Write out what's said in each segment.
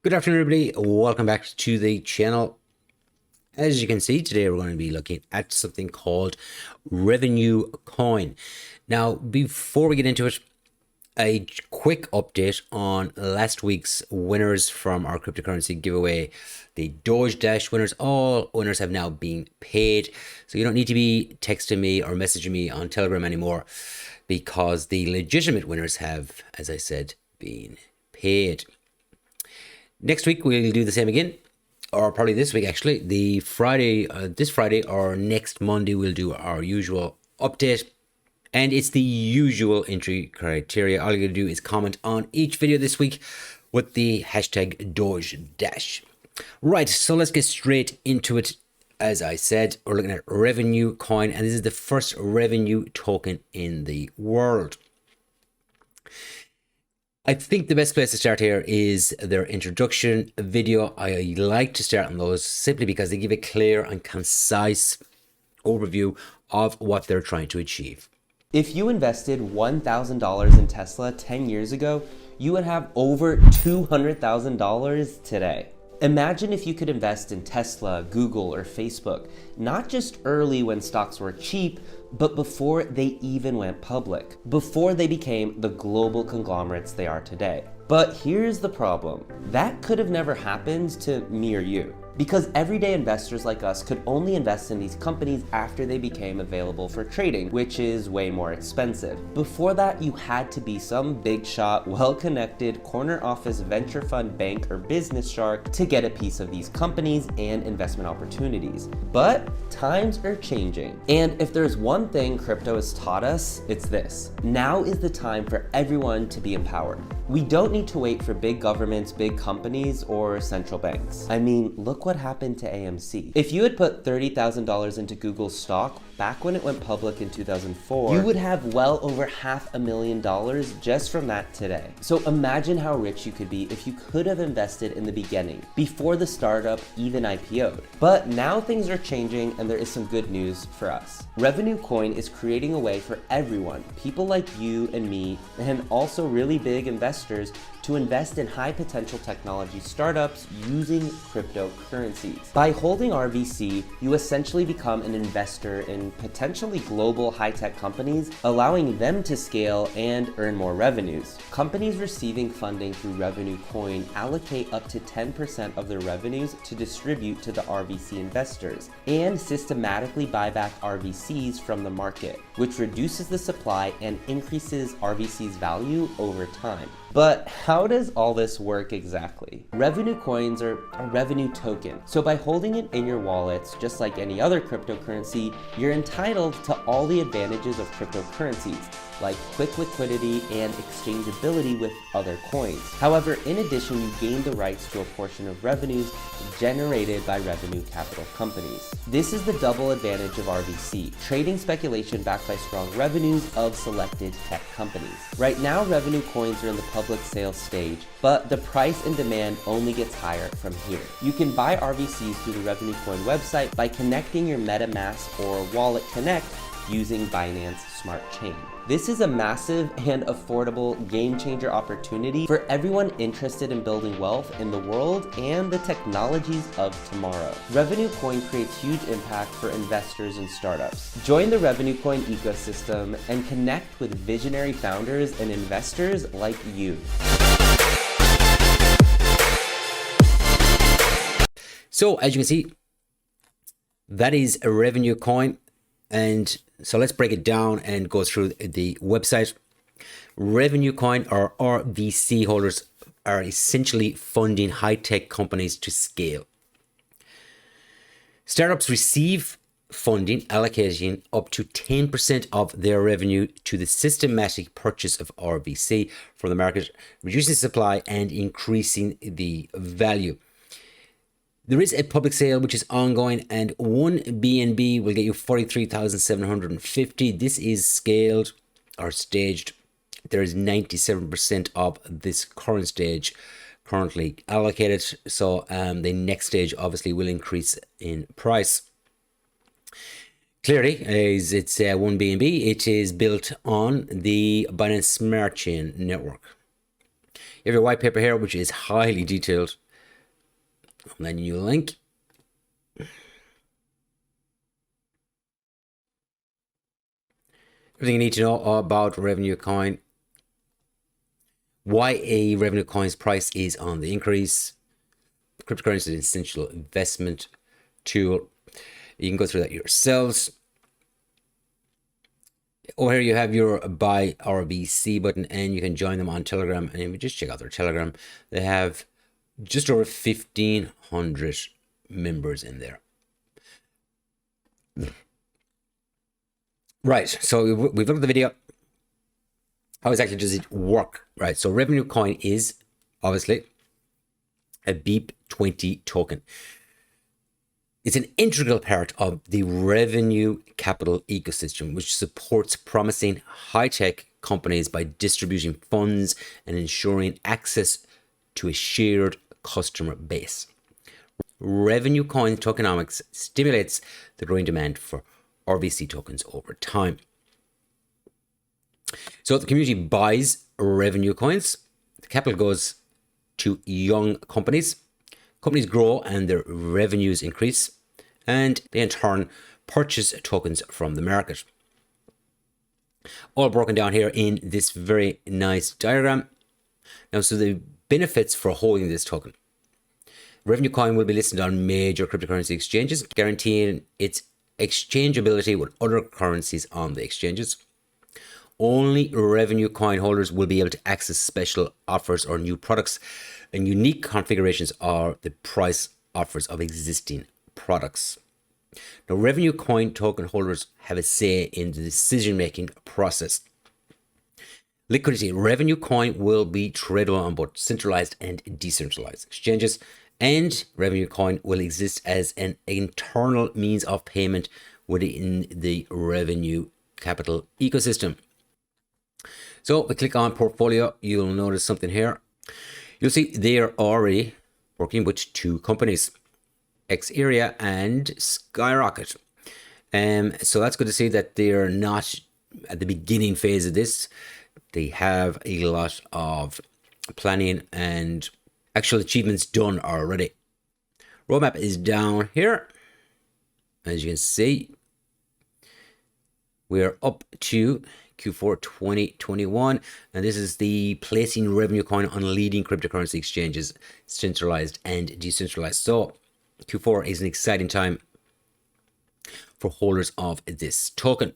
Good afternoon, everybody. Welcome back to the channel. As you can see, today we're going to be looking at something called Revenue Coin. Now, before we get into it, a quick update on last week's winners from our cryptocurrency giveaway. The Doge Dash winners, all winners have now been paid. So you don't need to be texting me or messaging me on Telegram anymore because the legitimate winners have, as I said, been paid. Next week, we'll do the same again, or probably this week, actually. This Friday or next Monday, we'll do our usual update. And it's the usual entry criteria. All you got to do is comment on each video this week with the hashtag Doge Dash. Right, so let's get straight into it. As I said, we're looking at Revenue Coin, and this is the first revenue token in the world. I think the best place to start here is their introduction video. I like to start on those simply because they give a clear and concise overview of what they're trying to achieve. If you invested $1,000 in Tesla 10 years ago, you would have over $200,000 today. Imagine if you could invest in Tesla, Google, or Facebook, not just early when stocks were cheap, but before they even went public, before they became the global conglomerates they are today. But here's the problem. That could have never happened to me or you, because everyday investors like us could only invest in these companies after they became available for trading, which is way more expensive. Before that, you had to be some big shot, well-connected corner office venture fund bank or business shark to get a piece of these companies and investment opportunities. But times are changing. And if there's one thing crypto has taught us, it's this. Now is the time for everyone to be empowered. We don't need to wait for big governments, big companies, or central banks. I mean, look what happened to AMC. If you had put $30,000 into Google's stock back when it went public in 2004, you would have well over $500,000 just from that today. So imagine how rich you could be if you could have invested in the beginning, before the startup even IPO'd. But now things are changing and there is some good news for us. Revenue Coin is creating a way for everyone, people like you and me, and also really big investors, to invest in high potential technology startups using cryptocurrencies. By holding RVC, you essentially become an investor in potentially global high-tech companies, allowing them to scale and earn more revenues. Companies receiving funding through Revenue Coin allocate up to 10% of their revenues to distribute to the RVC investors and systematically buy back RVCs from the market, which reduces the supply and increases RVC's value over time. But how does all this work exactly? Revenue coins are a revenue token. So by holding it in your wallets, just like any other cryptocurrency, you're entitled to all the advantages of cryptocurrencies, like quick liquidity and exchangeability with other coins. However, in addition, you gain the rights to a portion of revenues generated by revenue capital companies. This is the double advantage of RVC, trading speculation backed by strong revenues of selected tech companies. Right now, revenue coins are in the public sale stage, but the price and demand only gets higher from here. You can buy RVCs through the Revenue Coin website by connecting your MetaMask or Wallet Connect using Binance Smart Chain. This is a massive and affordable game-changer opportunity for everyone interested in building wealth in the world and the technologies of tomorrow. Revenue Coin creates huge impact for investors and startups. Join the Revenue Coin ecosystem and connect with visionary founders and investors like you. So, as you can see, that is a Revenue Coin. And so let's break it down and go through the website. Revenue Coin, or RVC holders, are essentially funding high-tech companies to scale. Startups receive funding allocating up to 10% of their revenue to the systematic purchase of RVC from the market, reducing supply and increasing the value. There is a public sale which is ongoing, and one BNB will get you 43,750. This is scaled or staged. There is 97% of this current stage currently allocated. So the next stage obviously will increase in price. Clearly, as it's one BNB, it is built on the Binance Smart Chain network. You have a white paper here, which is highly detailed. I'm lending you a link. Everything you need to know about Revenue Coin. Why a Revenue Coin's price is on the increase. Cryptocurrency is an essential investment tool. You can go through that yourselves. Oh, here you have your buy RVC button, and you can join them on Telegram. And if you just check out their Telegram, they have just over 1,500 members in there. Right, so we've looked at the video. How exactly does it work? Right, so Revenue Coin is obviously a BEEP20 token. It's an integral part of the revenue capital ecosystem, which supports promising high-tech companies by distributing funds and ensuring access to a shared customer base. Revenue Coin tokenomics stimulates the growing demand for RVC tokens over time. So the community buys Revenue Coins. The capital goes to young companies. Companies grow and their revenues increase, and they in turn purchase tokens from the market. All broken down here in this very nice diagram. Now, so the benefits for holding this token. Revenue Coin will be listed on major cryptocurrency exchanges, guaranteeing its exchangeability with other currencies on the exchanges. Only Revenue Coin holders will be able to access special offers or new products, and unique configurations are the price offers of existing products. Now, Revenue Coin token holders have a say in the decision-making process. Liquidity. Revenue Coin will be tradable on both centralized and decentralized exchanges, and Revenue Coin will exist as an internal means of payment within the revenue capital ecosystem. So we click on portfolio, you'll notice something here. You'll see they are already working with two companies, Xarea and Skyrocket. So that's good to see that they're not at the beginning phase of this. They have a lot of planning and actual achievements done already. Roadmap is down here. As you can see, we're up to Q4 2021, and this is the placing Revenue Coin on leading cryptocurrency exchanges, centralized and decentralized. So Q4 is an exciting time for holders of this token.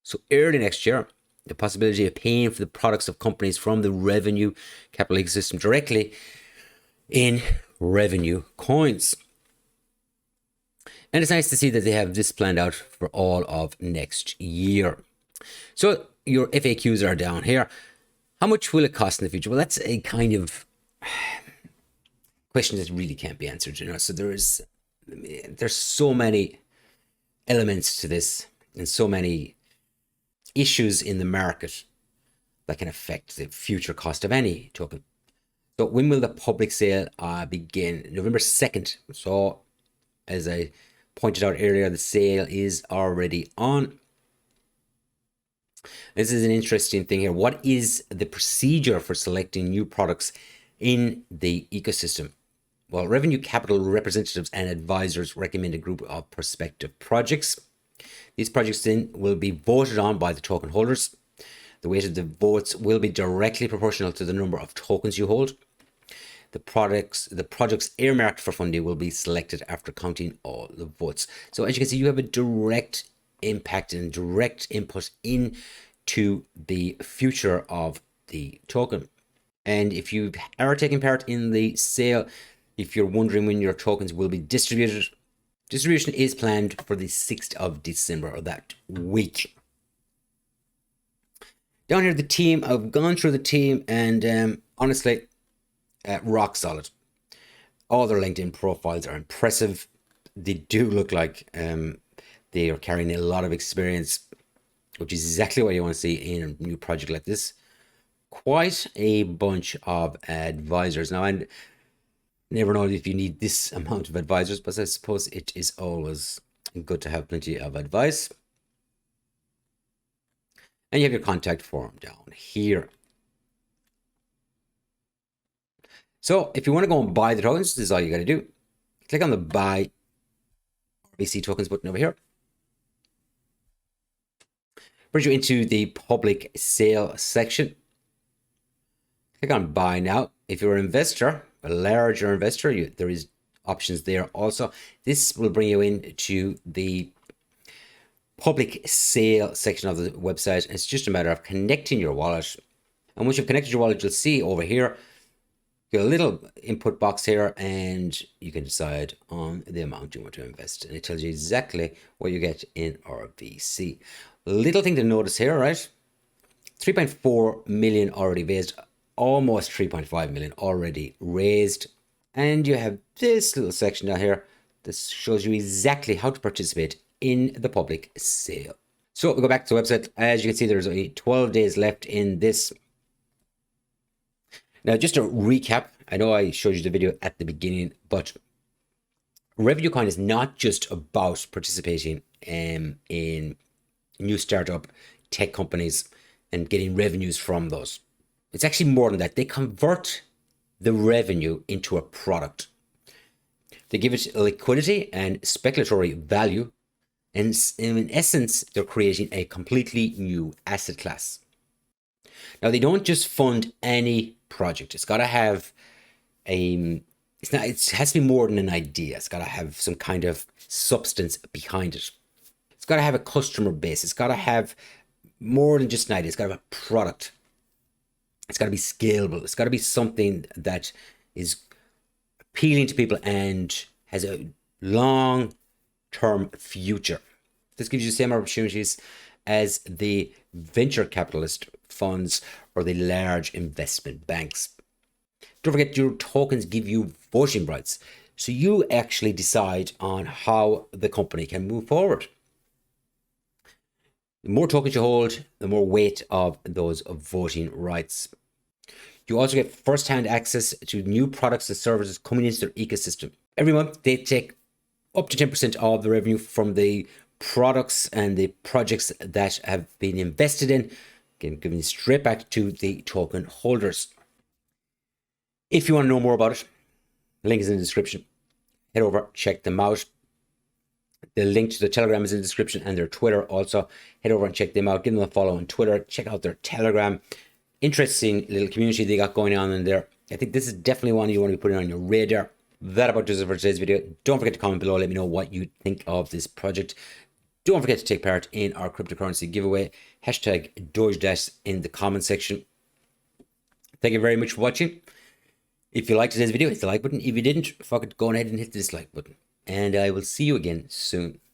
So early next year, the possibility of paying for the products of companies from the revenue capital ecosystem directly in Revenue Coins. And it's nice to see that they have this planned out for all of next year. So your FAQs are down here. How much will it cost in the future? Well, that's a kind of question that really can't be answered, you know. So there's so many elements to this and so many issues in the market that can affect the future cost of any token. So when will the public sale begin? November 2nd. So as I pointed out earlier, the sale is already on. This is an interesting thing here. What is the procedure for selecting new products in the ecosystem? Well, revenue capital representatives and advisors recommend a group of prospective projects. These projects then will be voted on by the token holders. The weight of the votes will be directly proportional to the number of tokens you hold. The projects earmarked for funding will be selected after counting all the votes. So as you can see, you have a direct impact and direct input into the future of the token. And if you are taking part in the sale, if you're wondering when your tokens will be distributed, distribution is planned for the 6th of December, or that week. Down here, the team, I've gone through the team, and honestly, rock solid. All their LinkedIn profiles are impressive. They do look like they are carrying a lot of experience, which is exactly what you want to see in a new project like this. Quite a bunch of advisors. Now, I never know if you need this amount of advisors, but I suppose it is always good to have plenty of advice. And you have your contact form down here. So if you want to go and buy the tokens, this is all you got to do. Click on the buy RVC tokens button over here. Brings you into the public sale section. Click on buy now. If you're an investor, a larger investor, there is options there also. This will bring you into the public sale section of the website. It's just a matter of connecting your wallet. And once you've connected your wallet, you'll see over here, you got a little input box here, and you can decide on the amount you want to invest. And it tells you exactly what you get in RVC. Little thing to notice here, right? 3.4 million already raised, almost 3.5 million already raised. And you have this little section down here. This shows you exactly how to participate in the public sale. So we go back to the website. As you can see, there's only 12 days left in this. Now, just to recap, I know I showed you the video at the beginning, but Revenue Coin is not just about participating in new startup tech companies and getting revenues from those. It's actually more than that. They convert the revenue into a product. They give it liquidity and speculatory value. And in essence, they're creating a completely new asset class. Now, they don't just fund any project. It's got to have it has to be more than an idea. It's got to have some kind of substance behind it. It's got to have a customer base. It's got to have more than just an idea. It's got to have a product. It's got to be scalable. It's got to be something that is appealing to people and has a long-term future. This gives you the same opportunities as the venture capitalist funds or the large investment banks. Don't forget, your tokens give you voting rights. So you actually decide on how the company can move forward. The more tokens you hold, the more weight of those voting rights. You also get first-hand access to new products and services coming into their ecosystem. Every month, they take up to 10% of the revenue from the products and the projects that have been invested in, again, giving straight back to the token holders. If you want to know more about it, the link is in the description. Head over, check them out. The link to the Telegram is in the description, and their Twitter also. Head over and check them out. Give them a follow on Twitter. Check out their Telegram. Interesting little community they got going on in there. I think this is definitely one you want to be putting on your radar. That about does it for today's video. Don't forget to comment below. Let me know what you think of this project. Don't forget to take part in our cryptocurrency giveaway. Hashtag DogeDash in the comment section. Thank you very much for watching. If you liked today's video, hit the like button. If you didn't, fuck it, go ahead and hit the dislike button. And I will see you again soon.